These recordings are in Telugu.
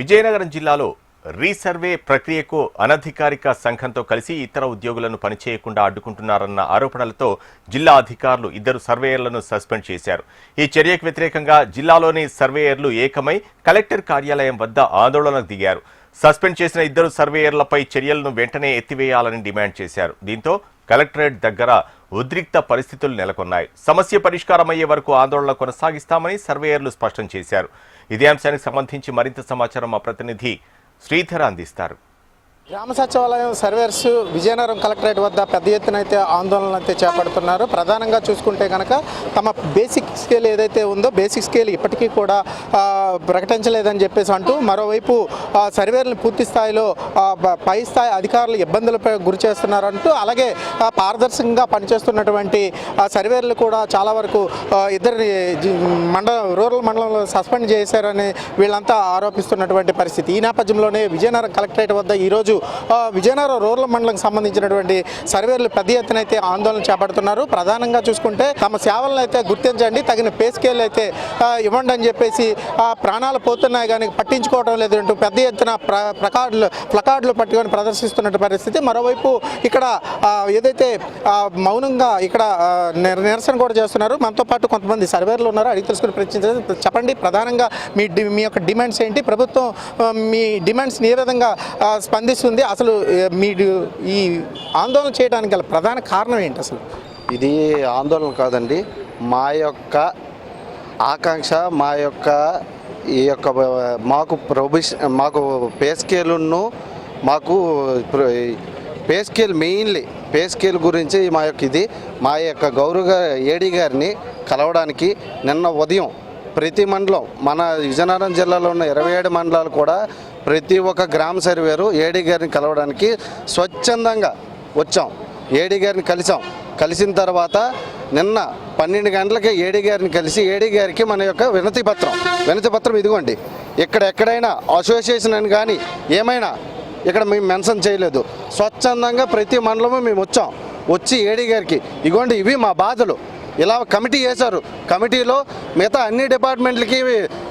విజయనగరం జిల్లాలో రీసర్వే ప్రక్రియకు అనధికారిక సంఘంతో కలిసి ఇతర ఉద్యోగులను పనిచేయకుండా అడ్డుకుంటున్నారన్న ఆరోపణలతో జిల్లా అధికారులు 2 సర్వేయర్లను సస్పెండ్ చేశారు. ఈ చర్యకు వ్యతిరేకంగా జిల్లాలోని సర్వేయర్లు ఏకమై కలెక్టర్ కార్యాలయం వద్ద ఆందోళనకు దిగారు. సస్పెండ్ చేసిన 2 సర్వేయర్లపై చర్యలను వెంటనే ఎత్తివేయాలని డిమాండ్ చేశారు. దీంతో కలెక్టరేట్ దగ్గర ఉద్రిక్త పరిస్థితులు నెలకొన్నాయి. సమస్య పరిష్కారమయ్యే వరకు ఆందోళన కొనసాగిస్తామని సర్వేయర్లు స్పష్టం చేశారు. ఇదే అంశానికి సంబంధించి మరింత సమాచారం మా ప్రతినిధి శ్రీధర్ అందిస్తారు. గ్రామ సచివాలయం సర్వేయర్స్ విజయనగరం కలెక్టరేట్ వద్ద పెద్ద ఎత్తున అయితే ఆందోళనలు అయితే చేపడుతున్నారు. ప్రధానంగా చూసుకుంటే కనుక తమ బేసిక్ స్కేల్ ఏదైతే ఉందో బేసిక్ స్కేల్ ఇప్పటికీ కూడా ప్రకటించలేదని చెప్పేసి అంటూ, మరోవైపు సర్వేయర్లను పూర్తి స్థాయిలో పై స్థాయి అధికారులు ఇబ్బందులపై గురి చేస్తున్నారంటూ, అలాగే పారదర్శకంగా పనిచేస్తున్నటువంటి సర్వేయర్లు కూడా చాలా వరకు ఇద్దరిని రూరల్ మండలంలో సస్పెండ్ చేశారని వీళ్ళంతా ఆరోపిస్తున్నటువంటి పరిస్థితి. ఈ నేపథ్యంలోనే విజయనగరం కలెక్టరేట్ వద్ద ఈరోజు విజయనగరం రూరల్ మండలంకి సంబంధించినటువంటి సర్వేయర్లు పెద్ద ఎత్తున అయితే ఆందోళన చేపడుతున్నారు. ప్రధానంగా చూసుకుంటే తమ సేవలను అయితే గుర్తించండి, తగిన పే స్కేల్ అయితే ఇవ్వండి అని చెప్పేసి ప్రాణాలు పోతున్నాయి కానీ పట్టించుకోవడం లేదంటూ పెద్ద ఎత్తున ప్లకార్డులు పట్టుకొని ప్రదర్శిస్తున్న పరిస్థితి. మరోవైపు ఇక్కడ ఏదైతే మౌనంగా ఇక్కడ నిరసన కూడా చేస్తున్నారు. మనతో పాటు కొంతమంది సర్వేయర్లు ఉన్నారు, అడిగి తెలుసుకుని ప్రయత్నించారు. చెప్పండి, ప్రధానంగా మీ యొక్క డిమాండ్స్ ఏంటి? ప్రభుత్వం మీ డిమాండ్స్ని ఏ విధంగా స్పందిస్తుంది? అసలు మీరు ఈ ఆందోళన చేయడానికి గల ప్రధాన కారణం ఏంటి? అసలు ఇది ఆందోళన కాదండి, మా యొక్క ఆకాంక్ష, మా యొక్క ఈ యొక్క మాకు పే స్కేలును మాకు pay scale mainly pay scale గురించి మా యొక్క గౌరవ ఏడీ గారిని కలవడానికి నిన్న ఉదయం ప్రతి మండలం, మన విజయనగరం జిల్లాలో ఉన్న 27 మండలాలు కూడా ప్రతి ఒక్క గ్రామ సర్వేరు ఏడీ గారిని కలవడానికి స్వచ్ఛందంగా వచ్చాం. ఏడీ గారిని కలిసిన తర్వాత నిన్న 12 గంటలకి ఏడీ గారిని కలిసి ఏడీ గారికి మన యొక్క వినతి పత్రం ఇదిగోండి. ఎక్కడైనా అసోసియేషన్ అని కానీ ఏమైనా ఇక్కడ మేము మెన్షన్ చేయలేదు. స్వచ్ఛందంగా ప్రతి మండలము మేము వచ్చి ఏడీ గారికి ఇదిగోండి, ఇవి మా బాధలు. ఇలా కమిటీ చేశారు. కమిటీలో మిగతా అన్ని డిపార్ట్మెంట్లకి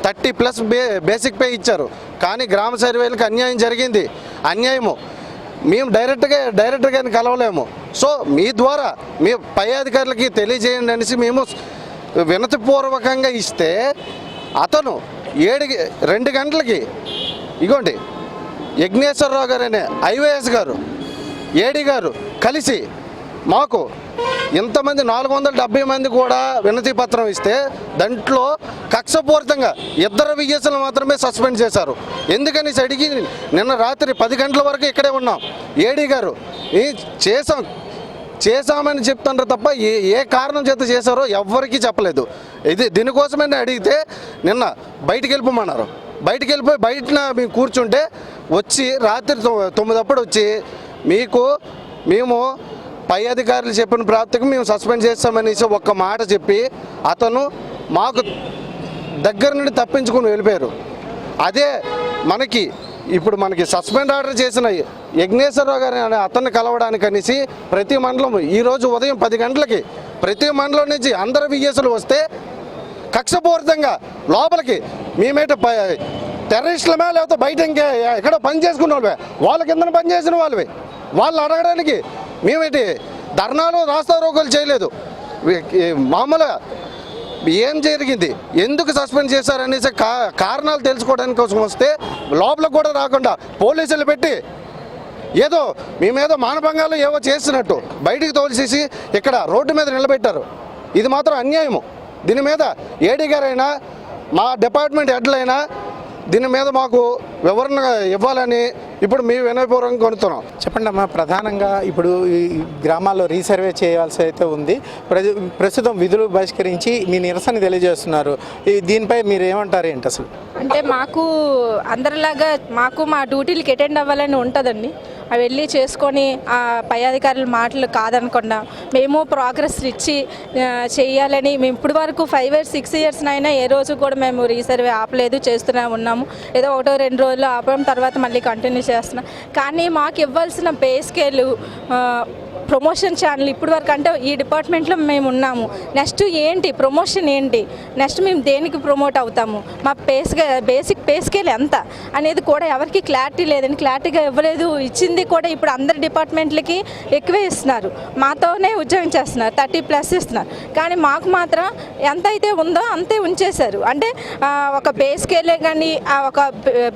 30+ బేసిక్ పే ఇచ్చారు. కానీ గ్రామ సర్వేలకు అన్యాయం జరిగింది. అన్యాయము మేము డైరెక్టర్గాని కలవలేము. సో మీ ద్వారా మీ పై అధికారులకి తెలియజేయండి అనేసి మేము వినతిపూర్వకంగా ఇస్తే, అతను 2 గంటలకి ఇగోండి యజ్ఞేశ్వరరావు గారు అనే ఐఏఎస్ గారు ఏడీ గారు కలిసి మాకు ఇంతమంది 470 మంది కూడా వినతి పత్రం ఇస్తే దాంట్లో కక్షపూరితంగా 2 విఎస్లు మాత్రమే సస్పెండ్ చేశారు. ఎందుకని అడిగి నిన్న రాత్రి 10 గంటల వరకు ఇక్కడే ఉన్నాం. ఏడీ గారు చేశామని చెప్తున్నారు తప్ప ఏ కారణం చేత చేశారో ఎవ్వరికీ చెప్పలేదు. దీనికోసమే అడిగితే నిన్న బయటికి వెళ్ళిపోమన్నారు. బయటికి వెళ్ళిపోయి బయటన మేము కూర్చుంటే వచ్చి రాత్రి 9 అప్పుడు వచ్చి మేము పై అధికారులు చెప్పిన ప్రాప్తికి మేము సస్పెండ్ చేస్తామనేసి ఒక్క మాట చెప్పి అతను మాకు దగ్గర నుండి తప్పించుకుని వెళ్ళిపోయారు. అదే ఇప్పుడు మనకి సస్పెండ్ ఆర్డర్ చేసిన యజ్ఞేశ్వరరావు గారు అనే అతన్ని కలవడానికి అనేసి ప్రతి మండలం ఈరోజు ఉదయం 10 గంటలకి ప్రతి మండలం నుంచి అందరు విఎస్లు వస్తే కక్షపూరితంగా లోపలికి మేమేట టెర్రరిస్టులమే లేకపోతే బయట ఎక్కడో పని చేసుకున్న వాళ్ళవే, వాళ్ళ కింద పని చేసిన వాళ్ళవి, వాళ్ళు అడగడానికి మేమేంటి ధర్నాలు రాస్తారోకోలు చేయలేదు. మామూలుగా ఏం జరిగింది, ఎందుకు సస్పెండ్ చేశారనేసి కారణాలు తెలుసుకోవడానికి కోసం వస్తే లోపలికి కూడా రాకుండా పోలీసులు పెట్టి ఏదో మేమేదో మానభంగాలు ఏవో చేస్తున్నట్టు బయటికి తోలిసేసి ఇక్కడ రోడ్డు మీద నిలబెట్టారు. ఇది మాత్రం అన్యాయము. దీని మీద ఏడీ గారైనా మా డిపార్ట్మెంట్ హెడ్లైనా దీని మీద మాకు వివరణ ఇవ్వాలని ఇప్పుడు మీ వినయపూర్వకంగా కోరుతున్నాం. చెప్పండి అమ్మా, ప్రధానంగా ఇప్పుడు ఈ గ్రామాల్లో రీసర్వే చేయాల్సి అయితే ఉంది. ప్రస్తుతం విధులు బహిష్కరించి మీ నిరసన తెలియజేస్తున్నారు. దీనిపై మీరు ఏమంటారు ఏంటి? అసలు అంటే మాకు అందరిలాగా మా డ్యూటీలకి అటెండ్ అవ్వాలని ఉంటుందండి. అవి వెళ్ళి చేసుకొని పై అధికారుల మాటలు కాదనకుండా మేము ప్రోగ్రెస్ ఇచ్చి చేయాలని మేము ఇప్పటి వరకు 5 years 6 years అయినా ఏ రోజు కూడా మేము రీసర్వే ఆపలేదు, చేస్తూనే ఉన్నాము. ఏదో 1-2 రోజులు ఆపడం తర్వాత మళ్ళీ కంటిన్యూ చేస్తున్నాం. కానీ మాకు ఇవ్వాల్సిన పే స్కేలు ప్రమోషన్ ఛానల్ ఇప్పుడు వరకు అంటే ఈ డిపార్ట్మెంట్లో మేము ఉన్నాము, నెక్స్ట్ ఏంటి ప్రమోషన్ ఏంటి, నెక్స్ట్ మేము దేనికి ప్రమోట్ అవుతాము, మా బేసిక్ పే స్కేల్ ఎంత అనేది కూడా ఎవరికి క్లారిటీ లేదని, క్లారిటీగా ఇవ్వలేదు. ఇచ్చింది కూడా ఇప్పుడు అందరి డిపార్ట్మెంట్లకి ఎక్కువే ఇస్తున్నారు, మాతోనే ఉద్యోగం చేస్తున్నారు, 30+ ఇస్తున్నారు. కానీ మాకు మాత్రం ఎంత అయితే ఉందో అంతే ఉంచేశారు. అంటే ఒక పే స్కేలే కానీ ఒక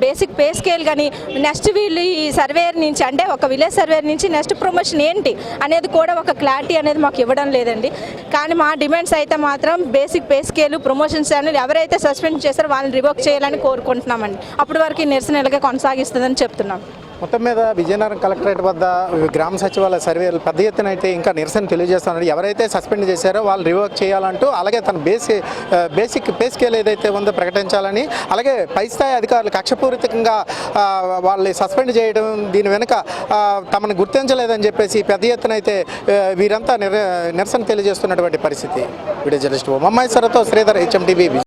బేసిక్ పే స్కేల్ కానీ నెక్స్ట్ వీళ్ళు ఈ సర్వేయర్ నుంచి అంటే ఒక విలేజ్ సర్వేయర్ నుంచి నెక్స్ట్ ప్రమోషన్ ఏంటి అనేది కూడా ఒక క్లారిటీ అనేది మాకు ఇవ్వడం లేదండి. కానీ మా డిమాండ్స్ అయితే మాత్రం basic pay scale, promotion channel ఎవరైతే సస్పెండ్ చేస్తారో వాళ్ళని రివోక్ చేయాలని కోరుకుంటున్నామండి. అప్పటి వరకు నిరసనలుగా కొనసాగిస్తుందని చెప్తున్నాం. మొత్తం మీద విజయనగరం కలెక్టరేట్ వద్ద గ్రామ సచివాలయ సర్వేలు పెద్ద ఎత్తున అయితే ఇంకా నిరసన తెలియజేస్తున్నారు. ఎవరైతే సస్పెండ్ చేశారో వాళ్ళు రివోక్ చేయాలంటూ, అలాగే తన బేసిక్ పే స్కేల్ ఏదైతే ఉందో ప్రకటించాలని, అలాగే పై స్థాయి అధికారులు కక్షపూరితంగా వాళ్ళని సస్పెండ్ చేయడం, దీని వెనుక తమను గుర్తించలేదని చెప్పేసి పెద్ద ఎత్తున అయితే వీరంతా నిరసన తెలియజేస్తున్నటువంటి పరిస్థితి. వీడియో జర్నలిస్ట్ మమ్మేశ్వరతో శ్రీధర్, HMTV.